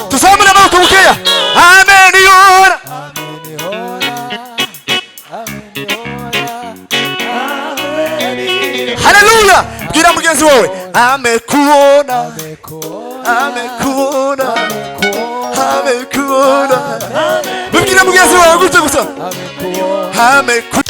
Tuzamure amaboko mukeya. Ameniona. Haleluya. Bwira mugenzi wawe amekuona. Amekuona. Amekuona. Bwira mugenzi wawe gutya gusa. Amekuona.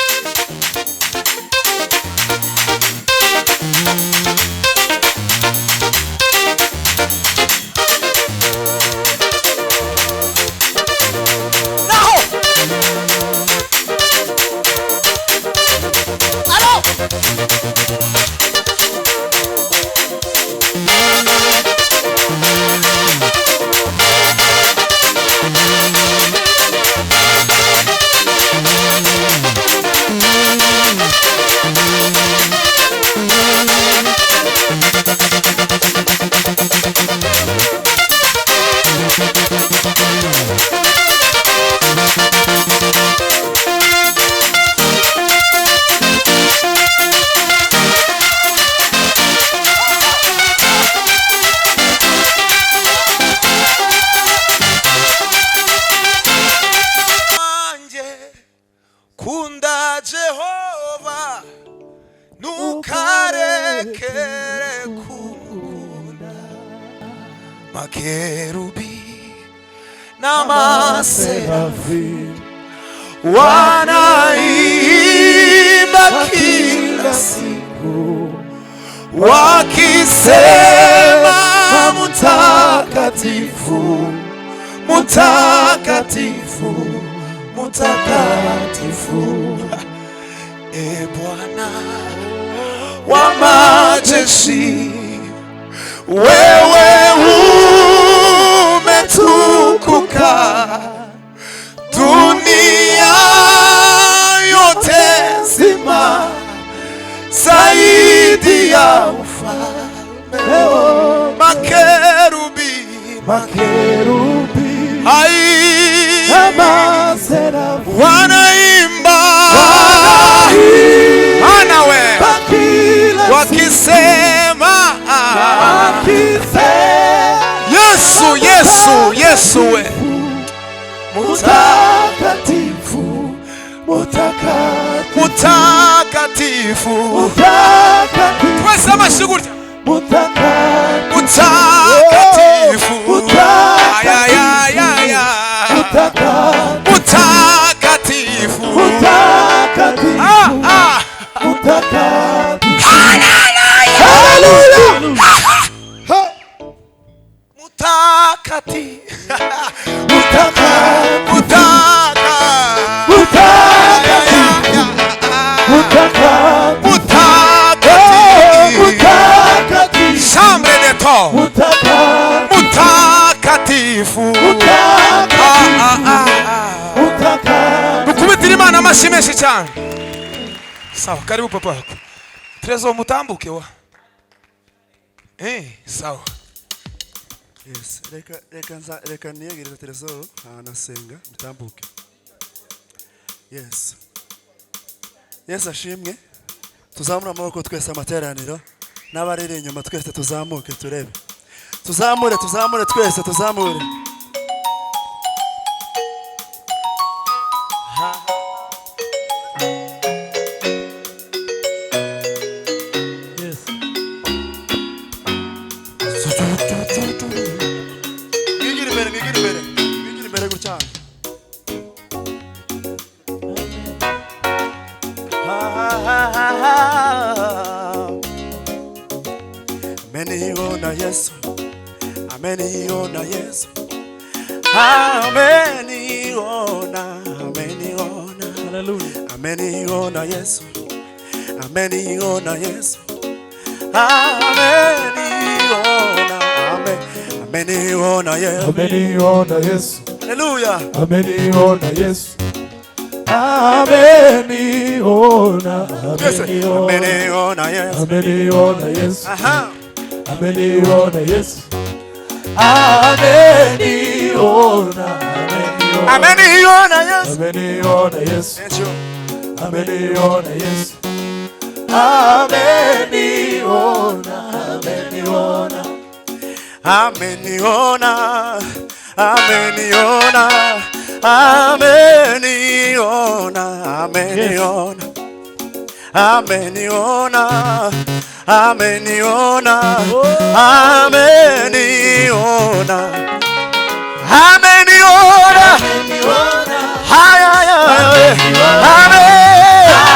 Kunda Jehova nukarekere kukunda makerubi namaserafi wanaimba kila siku wakisema mutakatifu mutakatifu mutakatifu. E Bwana wa majeshi, wewe umetukuka, dunia yote nzima zaidi ya ufalme. Makerubi, makerubi, wanaimba anawe wakisema Yesu Yesu Yesu we mutakatifu mutakatifu mutakatifu twasema shughuli mutakatifu ya ya ya ya mutakatifu mutakatifu mutakatifu. Haleluya mutakatifu mutakatifu. Mukubitira Imana amashyi menshi cyane. Sawa, karibu papa wako. Trezo mutambuke wa. Sawa. Yes, reka niyegereza Trezo nasenga mutambuke. Yes. Yes ashimwe. Tuzamura amaboko twese amateraniro n'abariri inyuma twese tuzamuke turebe. Tuzamure twese tuzamure. Yes. Ngigiri mbere gutya. Ameniona Yesu, ameniona Yesu, ameniona, hallelujah, ameniona Yesu, ameniona Yesu, ameniona, ameniona Yesu, ameniona Yesu, hallelujah, ameniona Yesu, ameniona, ameniona Yesu, ameniona Yesu, aha, ameniona Yesu, ameniona Yesu, ameniona Yesu, ameniona Yesu, ameniona Yesu, ameniona, ameniona. Ameniona, ameniona, ameniona, ameniona, ameniona, ameniona, ameniona, ameniona, ay, ay, ay, ameniona,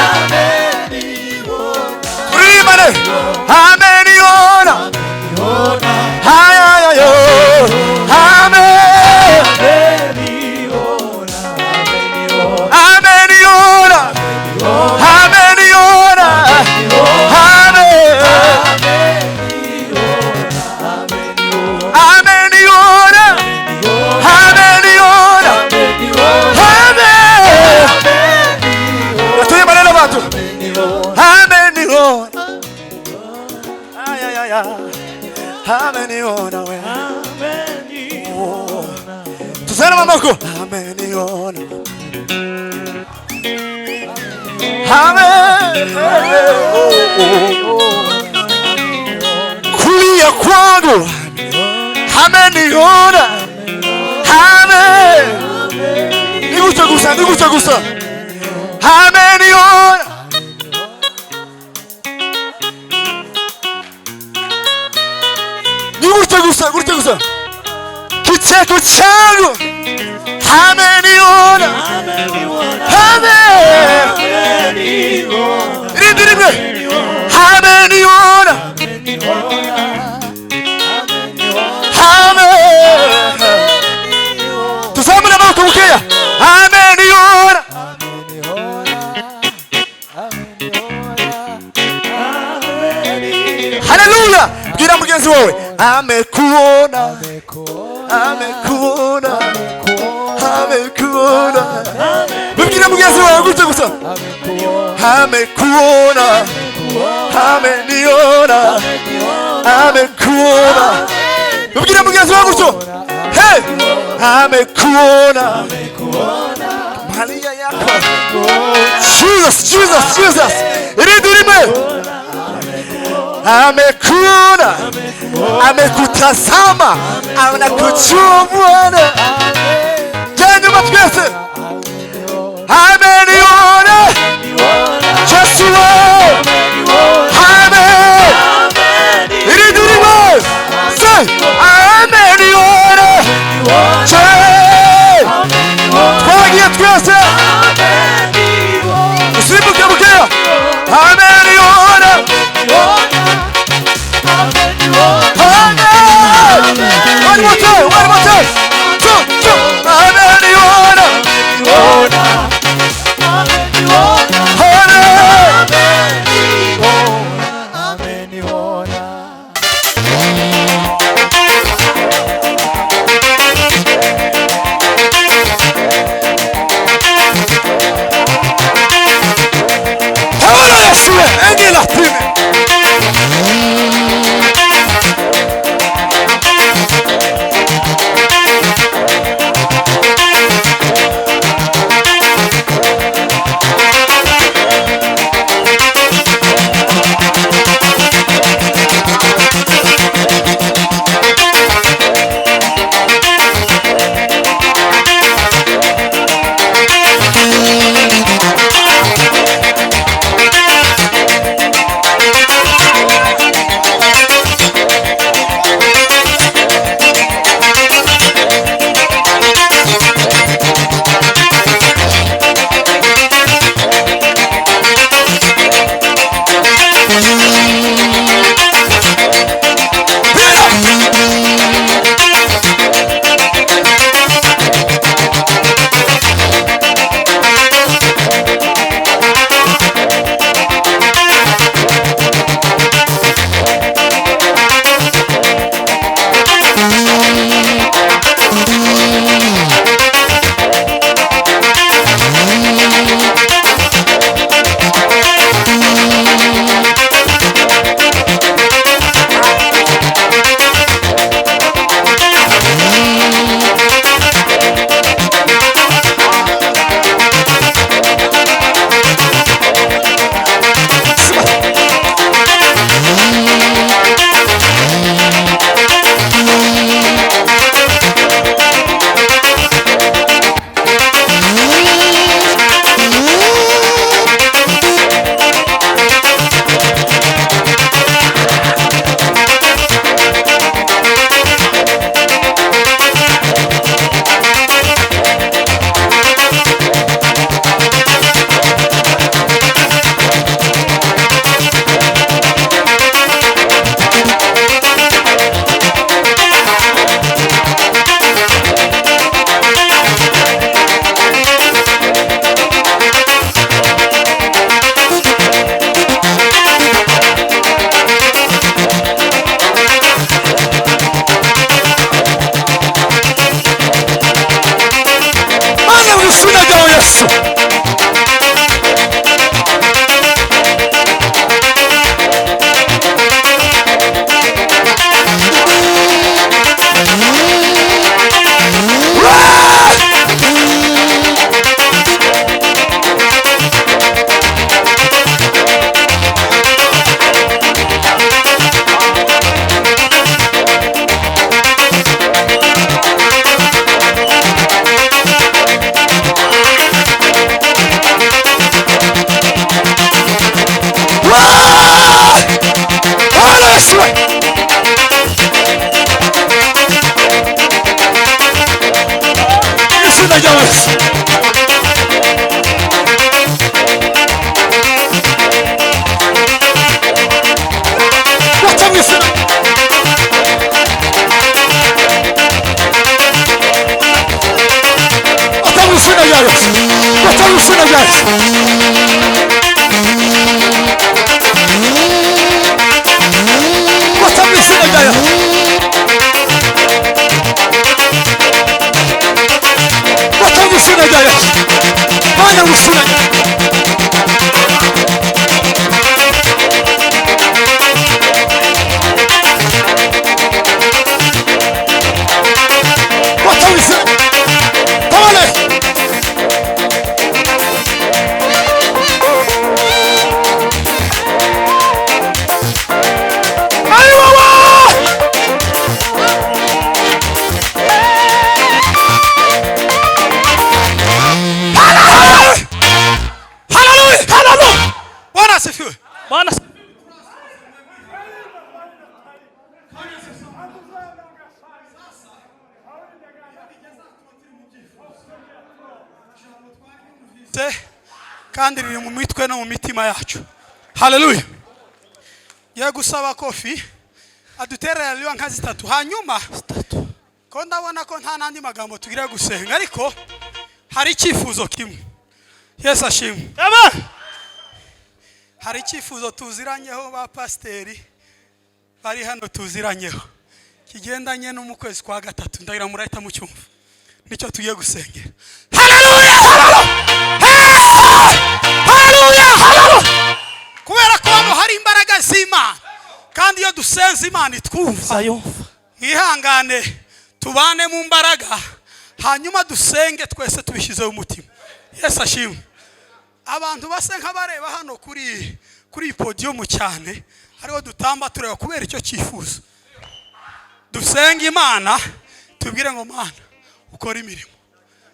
ameniona, ay, ay, ay, ameniona we, tuzana mamako, ameniona, kulia kwangu, ameniona, nigusa, ameniona. Gusa kicheko changu, ameniona, ameniona, tuzamure amaboko mukeya, ameniona. Haleluya. Bwira mugenzi wawe, amekuona, amekuona, amekuona. Bwira mugenzi wawe gutya gusa, amekuona, ameniona, amekuona. Bwira mugenzi wawe gutya, hey, amekuona, Maria yako, Jesus, iridurime. Amekuona, amekutazama, anakujua Bwana. Nyanyua twese, ameniona Yesu, amen. Iridurime, say ameniona, twagiye twese, usimbuke bukeya, ameniona. One more time. Ameniona. Bota mu izina rya Yesu. Bota mu izina rya Yesu. Mana gusuranya. Bota mu izina. Tawale. Bwana kandi riri mu mitwe no mu mitima yacu. Haleluya. Ye gusaba Kofi aduterera liwa nka zitatu hanyuma ko ndabona ko nta nandi magambo tugira gusenga ariko hari icyifuzo kimwe. Yesu ashimwe. Amen. Hari icyifuzo tuziranyeho ba pasteri bari hano tuziranyeho kigendanye no mu kwezi kwa gatatu ndagira murahita mu cyumva nicyo tugiye gusengera. Haleluya. Haleluya. Kubera ko hano hari imbaraga z'Imana kandi iyo dusenze Imana itwumva. Ihangane tubane mu mbaraga hanyuma dusenge twese tubishyizeho umutima. Yesu ashimwe. Abantu basenga bareba hano kuri podium cyane hariho dutamba tureba kubera icyo cyifuzo. Dusenga Imana tubwire ngo Mana ukora imirimo.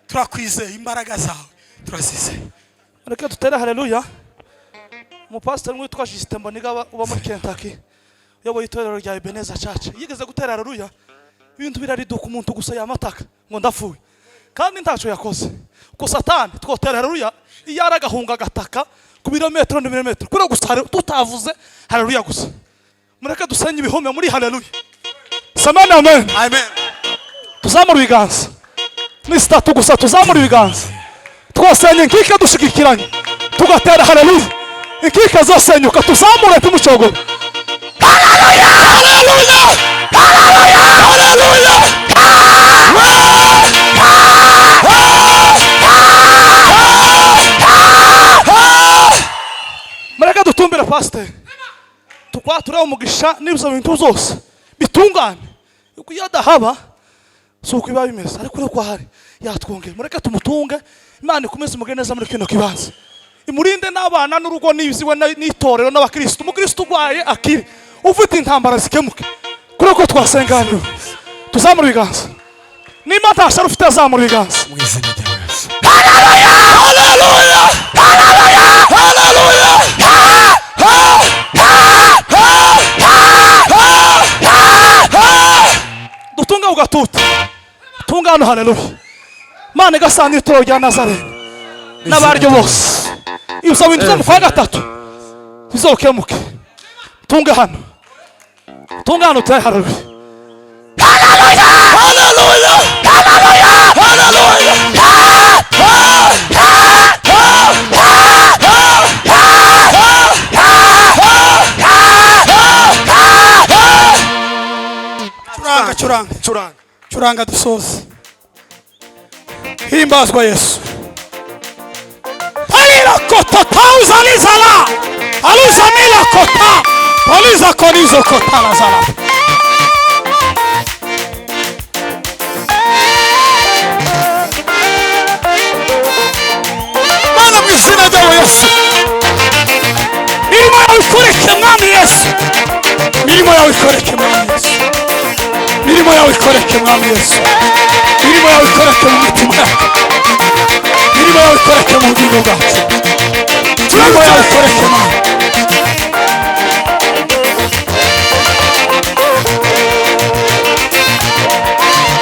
Turakwizeye imbaraga zawe turazizeye. Reka tutere haleluya. Umupastor witwa Justin Mboniga uba muri Kentucky uyoboye itorero rya Ebenezer Church yigeze gutera haleluya ibintu birariduka umuntu gusa yamataka ngo ndapfuye kandi ntaco yakoze ko Satani twotera haleluya iyaragahunga gataka ku birometero n'ibirometero kuri gusa tutavuze haleluya gusa. Mureke dusenye ibihome muri haleluya. Samana amen. Amen. Tuzamura ibiganza ni statu gusa tuzamura ibiganza twasenye nkike dushigikiranye tugatera haleluya inkike zasenyuka tuzamure tumucogora. Haleluya. Haleluya. Haleluya. Mureke dutumbira pastor tukwatura umugisha n'ibyo bintu zose bitungane uko yadahaba suko biba bimeze ariko no kwa hari yatwongera. Mureke tumutunge Imana ikomeze mugeneza muri kino kibanza imurinde n'abana n'urugo n'ibiziwe n'itorero n'abakristo. Umukristo ugwaye akiri ufite intambara zikemuke kuri ko twasenganira tuzamura ibiganza nimba ntasha ufite azamura ibiganza Mu izina rya Yesu. haleluya haleluya haleluya dutunga ugatuta tungano haleluya. Mana gasana itoro rya Nazareth n'abaryo bose ibyo bintu byo mu kwa gatatu bizokemuke tunge hano tungano haleluya. Haleluya haleluya haleluya curanga dusoze. Himbazwa Yesu. Palila kota pauza lizala aluza mila kota paliza konizo kota lazala. Mana mu izina rya Yesu. Mirimo yawe ikoreke mwami Yesu. Mirimo yawe ikoreke mwami Yesu. Mirimo yawe ikoreke mwami Yesu. Mirimo yawe ikoreke mu mitima yacu. Mirimo yawe ikoreke mu bugingo bwacu. Mirimo yawe ikoreke mwami.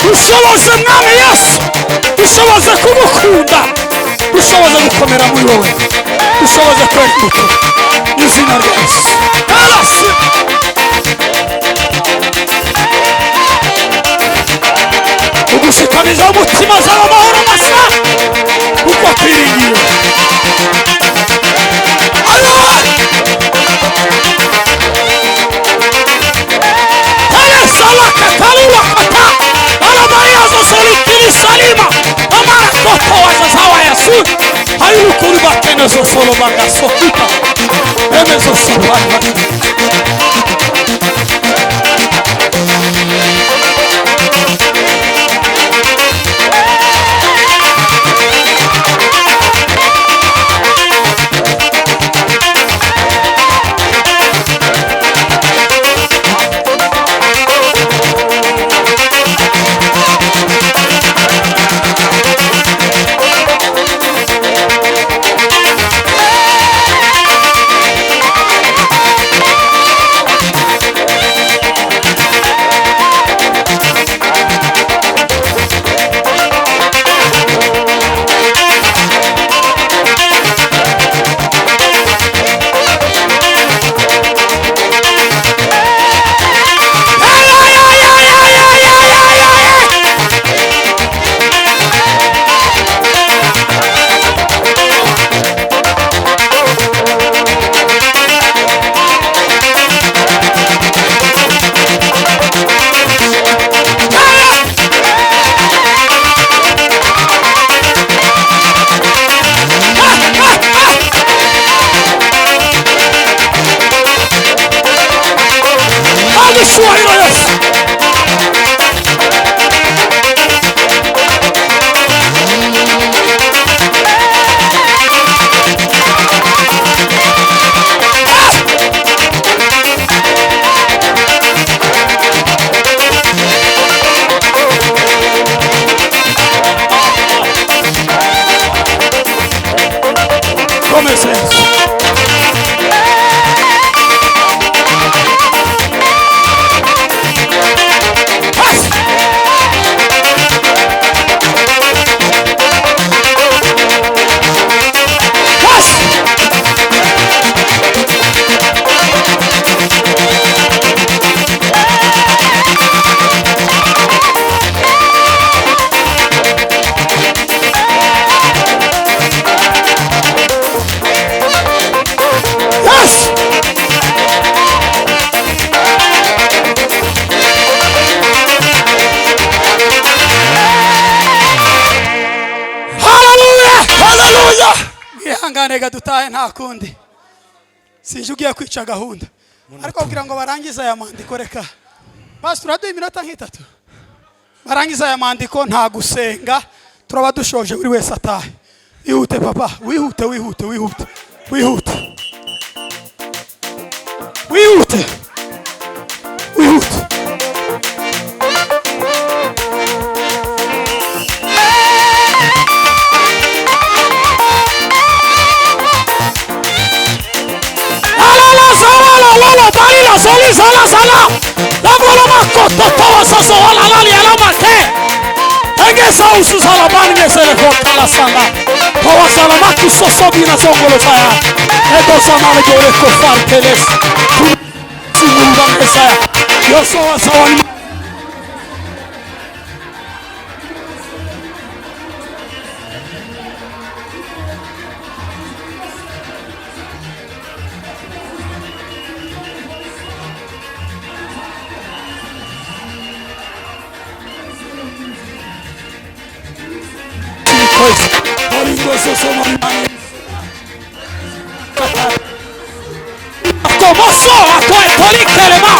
Dushoboze mwami Yesu. Dushoboze kumukunda. Dushoboze gukomera muri wowe. Dushoboze kweguka mu izina rya Yesu. Haleluya. Ugushikamiza umutima z'amahoro masa uko twiringiye Yesu. Hayır kuru bakene so solo bagaso kita. Hemen so solo. Ihangane dutahe nta kundi sinje ugiye kwica gahunda ariko kugira ngo barangize aya mandiko reka basi turaduha iminota nk'itatu barangize aya mandiko nta gusenga turaba dushoje buri wese atahe. Ihute papa, wihute wihute wihute wihute wihute wihute. Soli sala sala la bola makotto towa saso wala lali ala make enge sausu sala bange sele fota la sala towa sala maku soso bina songolo saya edo sana le gore ko farteles simulba saya yo so sawani como soa con el polikelema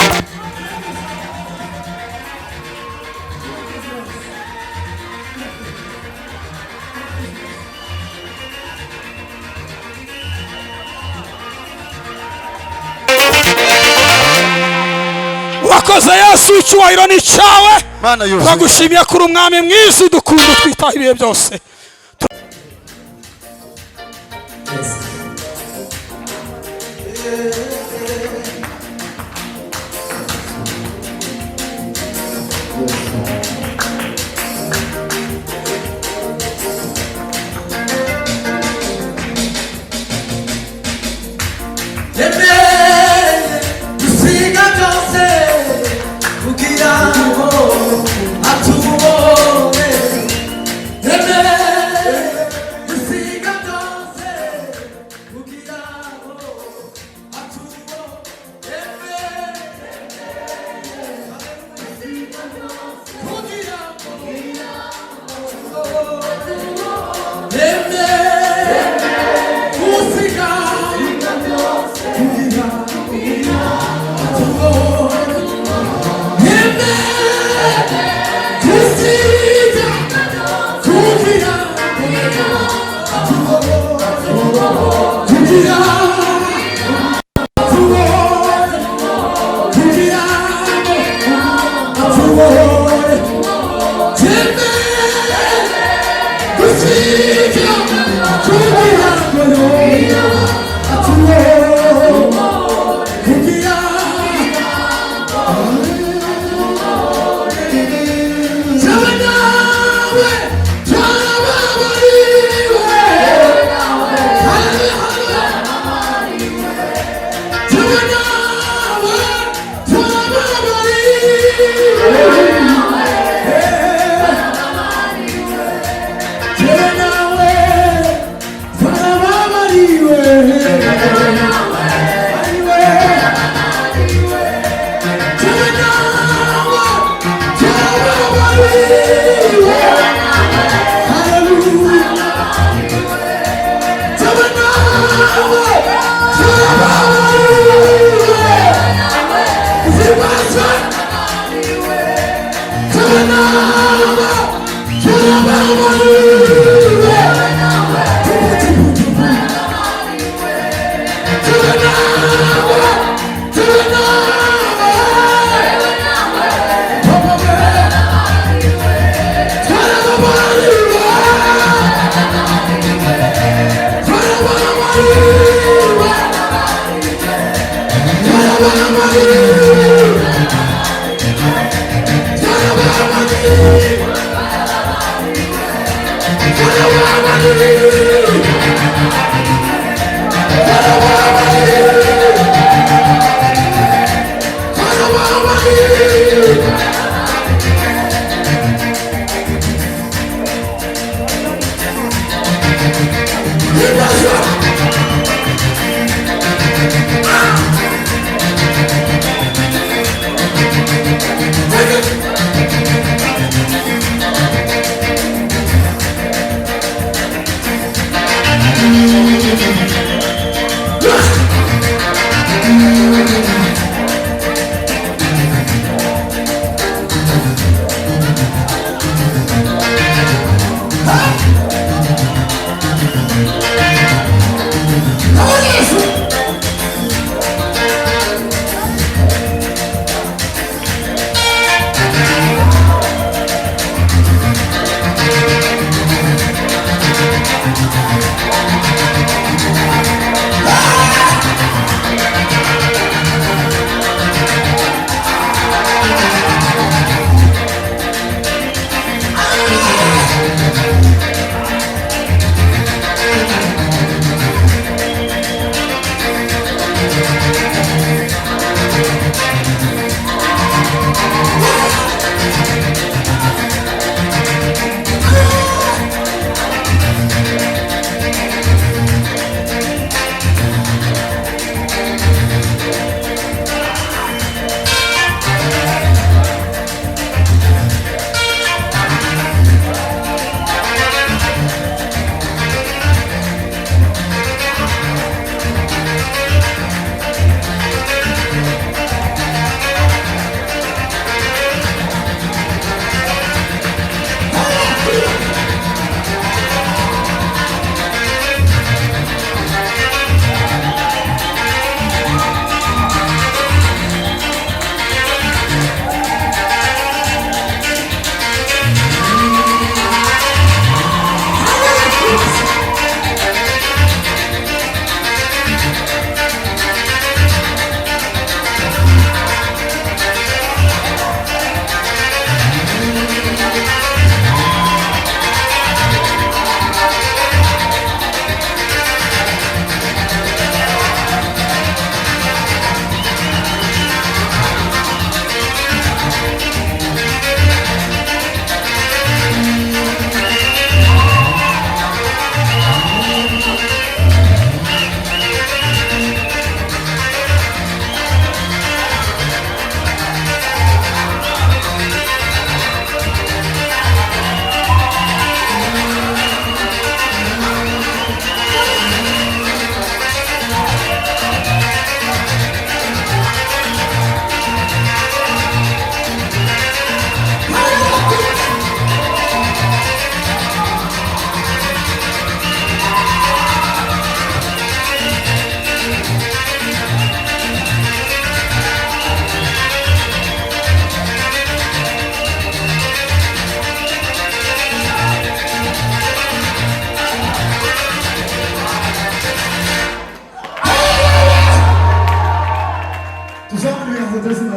urakoze Yesu icyubahiro ni cyawe turagushimiye kuri umwami mwiza udukunda twitaho ibihe byose. Atu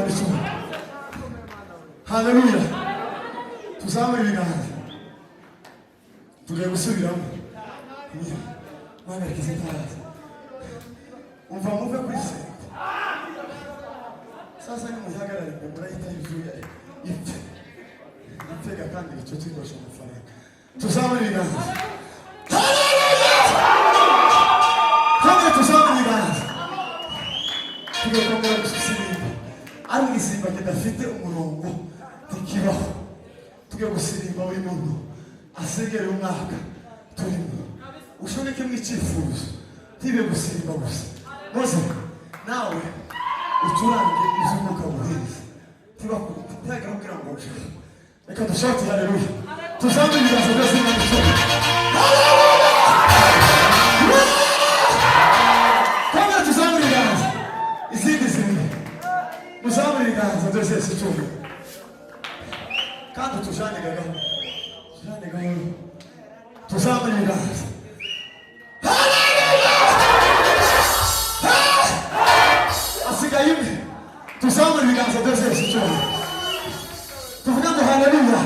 Imana ishimwe. Haleluya. Tuzamure ibiganza. Tugiye gusubiramo. Mana yakize itazi. Umva muve kuri se. Sasa ni muhagarare murahita yuzuye ipfe. Ipfega kandi icyo kigosha amafaranga. Tuzamure ibiganza. Kandi tuzamure ibiganza. Tugiye kwambara gusirimba. Ari igisimba kidafite umurongo ntikibaho. Tugiye gusirimba buri muntu asengere umwaka turimo. Ushobeke mw'icyifuzo ntibe gusirimba gusa. Mose nawe ucurange iz'umwuka buheza. Ntibagira kugira ngo ushake. Reka dushake haleluya. Tuzamure ibiganza byose Imana ishimwe. Kandi tuzamure ibiganza. Izindi zimwe. Tuzamure ibiganza byose Yesu cyumve. Kandi tujane gahoro. Tujane gahoro. Tuzamure ibiganza. Asigaye imwe. Tuzamure ibiganza byose Yesu cyumve. Tuvuga ngo haleluya.